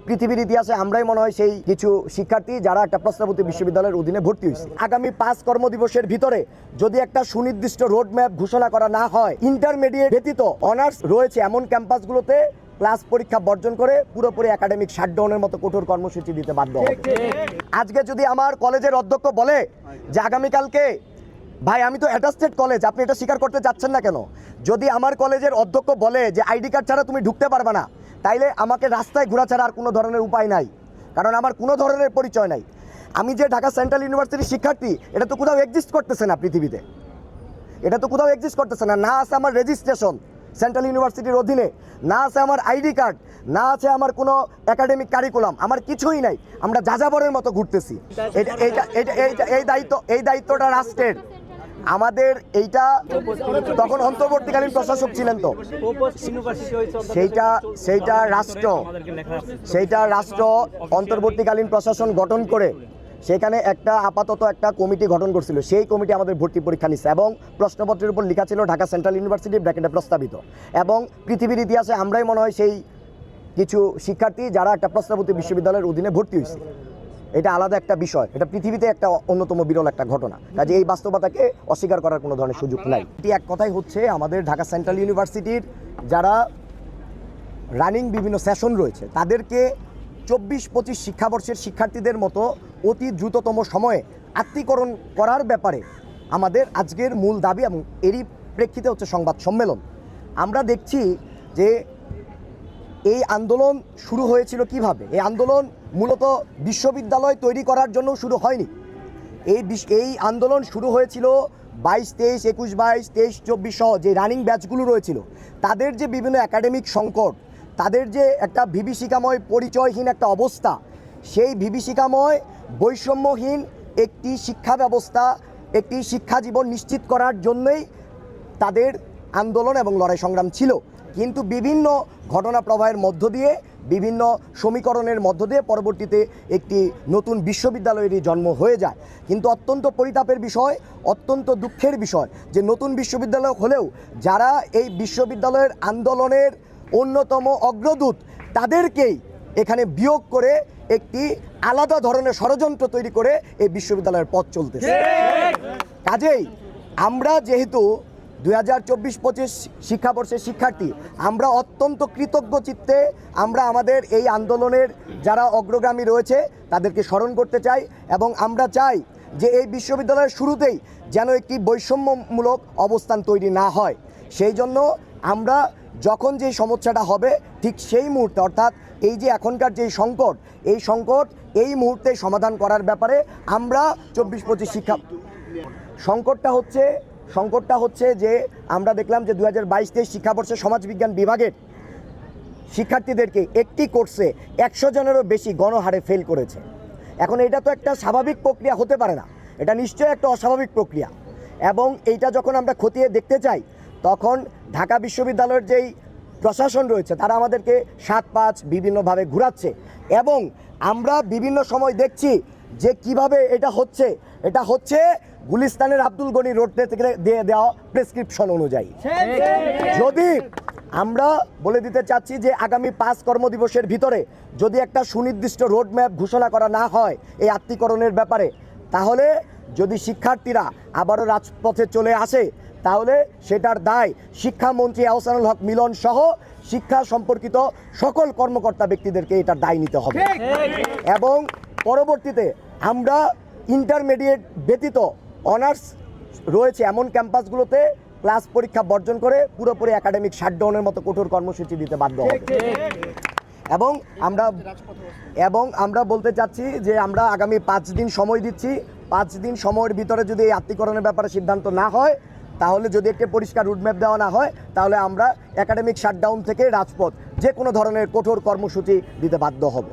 পৃথিবীর ইতিহাসে আমরাই মনে হয় সেই কিছু শিক্ষার্থী যারা একটা প্রস্তাবিত বিশ্ববিদ্যালয়ের অধীনে ভর্তি হয়েছে। আগামী 5 কর্মদিবসের ভিতরে যদি একটা সুনির্দিষ্ট রোড ম্যাপ ঘোষণা করা না হয়, ইন্টারমিডিয়েট ব্যতীত অনার্স রয়েছে এমন ক্যাম্পাসগুলোতে ক্লাস পরীক্ষা বর্জন করে পুরোপুরি একাডেমিক শাটডাউনের মতো কঠোর কর্মসূচি দিতে বাধ্য হবে। আজকে যদি আমার কলেজের অধ্যক্ষ বলে যে আগামীকালকে, ভাই আমি তো অ্যাটাস্টেড কলেজ, আপনি এটা স্বীকার করতে চাচ্ছেন না কেন? যদি আমার কলেজের অধ্যক্ষ বলে যে আইডি কার্ড ছাড়া তুমি ঢুকতে পারবে না, তাইলে আমাকে রাস্তায় ঘোরা ছাড়া আর কোনো ধরনের উপায় নাই, কারণ আমার কোনো ধরনের পরিচয় নাই। আমি যে ঢাকা সেন্ট্রাল ইউনিভার্সিটির শিক্ষার্থী, এটা তো কোথাও এক্সিস্ট করতেছে না পৃথিবীতে, এটা তো কোথাও এক্সিস্ট করতেছে না। না আছে আমার রেজিস্ট্রেশন সেন্ট্রাল ইউনিভার্সিটির অধীনে, না আছে আমার আইডি কার্ড, না আছে আমার কোনো একাডেমিক কারিকুলাম, আমার কিছুই নাই। আমরা যাযাবরের মতো ঘুরতেছি। এই দায়িত্বটা রাষ্ট্রের। আমাদের এইটা তখন অন্তর্বর্তীকালীন প্রশাসক ছিলেন, তো সেইটা রাষ্ট্র অন্তর্বর্তীকালীন প্রশাসন গঠন করে সেখানে আপাতত একটা কমিটি গঠন করছিল। সেই কমিটি আমাদের ভর্তি পরীক্ষা নিচ্ছে এবং প্রশ্নপত্রের উপর লেখা ছিল ঢাকা সেন্ট্রাল ইউনিভার্সিটি ব্র্যাকেটে প্রস্তাবিত। এবং পৃথিবীর ইতিহাসে আমরাই মনে হয় সেই কিছু শিক্ষার্থী যারা একটা প্রস্তাবিত বিশ্ববিদ্যালয়ের অধীনে ভর্তি হয়েছে। এটা আলাদা একটা বিষয়, এটা পৃথিবীতে একটা অন্যতম বিরল একটা ঘটনা। কাজে এই বাস্তবতাকে অস্বীকার করার কোনো ধরনের সুযোগ নাই। এটি এক কথাই হচ্ছে আমাদের ঢাকা সেন্ট্রাল ইউনিভার্সিটির যারা রানিং বিভিন্ন সেশন রয়েছে তাদেরকে 24-25 শিক্ষাবর্ষের শিক্ষার্থীদের মতো অতি দ্রুততম সময়ে আত্মীকরণ করার ব্যাপারে আমাদের আজকের মূল দাবি, এবং এরই প্রেক্ষিতে হচ্ছে সংবাদ সম্মেলন। আমরা দেখছি যে এই আন্দোলন শুরু হয়েছিল কিভাবে। এই আন্দোলন মূলত বিশ্ববিদ্যালয় তৈরি করার জন্য শুরু হয়নি। এই আন্দোলন শুরু হয়েছিল 22-23, 21-22, 23-24 সহ যে রানিং ব্যাচগুলো রয়েছিল তাদের যে বিভিন্ন একাডেমিক সংকট, তাদের যে একটা বিভীষিকাময় পরিচয়হীন একটা অবস্থা, সেই বিভীষিকাময় বৈষম্যহীন একটি শিক্ষা ব্যবস্থা, একটি শিক্ষা জীবন নিশ্চিত করার জন্যই তাদের আন্দোলন এবং লড়াই সংগ্রাম ছিল। কিন্তু বিভিন্ন ঘটনা প্রবাহের মধ্য দিয়ে, বিভিন্ন সমীকরণের মধ্য দিয়ে পরবর্তীতে একটি নতুন বিশ্ববিদ্যালয়েরই জন্ম হয়ে যায়। কিন্তু অত্যন্ত পরিতাপের বিষয়, অত্যন্ত দুঃখের বিষয় যে নতুন বিশ্ববিদ্যালয় হলেও যারা এই বিশ্ববিদ্যালয়ের আন্দোলনের অন্যতম অগ্রদূত তাদেরকেই এখানে বিয়োগ করে একটি আলাদা ধরনের ষড়যন্ত্র তৈরি করে এই বিশ্ববিদ্যালয়ের পথ চলতেছে। কাজেই আমরা যেহেতু 2024-25 শিক্ষাবর্ষের শিক্ষার্থী, আমরা অত্যন্ত কৃতজ্ঞ চিত্তে আমরা আমাদের এই আন্দোলনের যারা অগ্রগামী রয়েছে তাদেরকে স্মরণ করতে চাই, এবং আমরা চাই যে এই বিশ্ববিদ্যালয়ের শুরুতেই যেন একটি বৈষম্যমূলক অবস্থান তৈরি না হয়। সেই জন্য আমরা যখন যে সমস্যাটা হবে ঠিক সেই মুহূর্তে, অর্থাৎ এই যে এখনকার যে সংকট এই মুহূর্তে সমাধান করার ব্যাপারে আমরা 24-25 সংকটটা হচ্ছে যে আমরা দেখলাম যে 2022-23 শিক্ষাবর্ষে সমাজবিজ্ঞান বিভাগের শিক্ষার্থীদেরকে একটি কোর্সে 100 জনেরও বেশি গণহারে ফেল করেছে। এখন এটা তো একটা স্বাভাবিক প্রক্রিয়া হতে পারে না, এটা নিশ্চয়ই একটা অস্বাভাবিক প্রক্রিয়া। এবং এইটা যখন আমরা খতিয়ে দেখতে চাই তখন ঢাকা বিশ্ববিদ্যালয়ের যেই প্রশাসন রয়েছে তারা আমাদেরকে 7-5 বিভিন্নভাবে ঘুরাচ্ছে, এবং আমরা বিভিন্ন সময় দেখছি যে কিভাবে এটা হচ্ছে গুলিস্তানের আব্দুল গনি রোড থেকে দিয়ে দেওয়া প্রেসক্রিপশন অনুযায়ী। যদি আমরা বলে দিতে চাচ্ছি যে আগামী 5 কর্মদিবসের ভিতরে যদি একটা সুনির্দিষ্ট রোড ম্যাপ ঘোষণা করা না হয় এই আত্মীকরণের ব্যাপারে, তাহলে যদি শিক্ষার্থীরা আবারও রাজপথে চলে আসে তাহলে সেটার দায় শিক্ষামন্ত্রী আহসানুল হক মিলন সহ শিক্ষা সম্পর্কিত সকল কর্মকর্তা ব্যক্তিদেরকে এটার দায় নিতে হবে। এবং পরবর্তীতে আমরা ইন্টারমিডিয়েট ব্যতীত অনার্স রয়েছে এমন ক্যাম্পাসগুলোতে ক্লাস পরীক্ষা বর্জন করে পুরোপুরি একাডেমিক শাটডাউনের মতো কঠোর কর্মসূচি দিতে বাধ্য হবে। এবং আমরা বলতে চাচ্ছি যে আমরা আগামী 5 দিন সময় দিচ্ছি। 5 দিন সময়ের ভিতরে যদি এই আত্মীকরণের ব্যাপারে সিদ্ধান্ত না হয়, তাহলে যদি একটি পরিষ্কার রুটম্যাপ দেওয়া না হয়, তাহলে আমরা একাডেমিক শাটডাউন থেকে রাজপথ যে কোনো ধরনের কঠোর কর্মসূচি দিতে বাধ্য হব।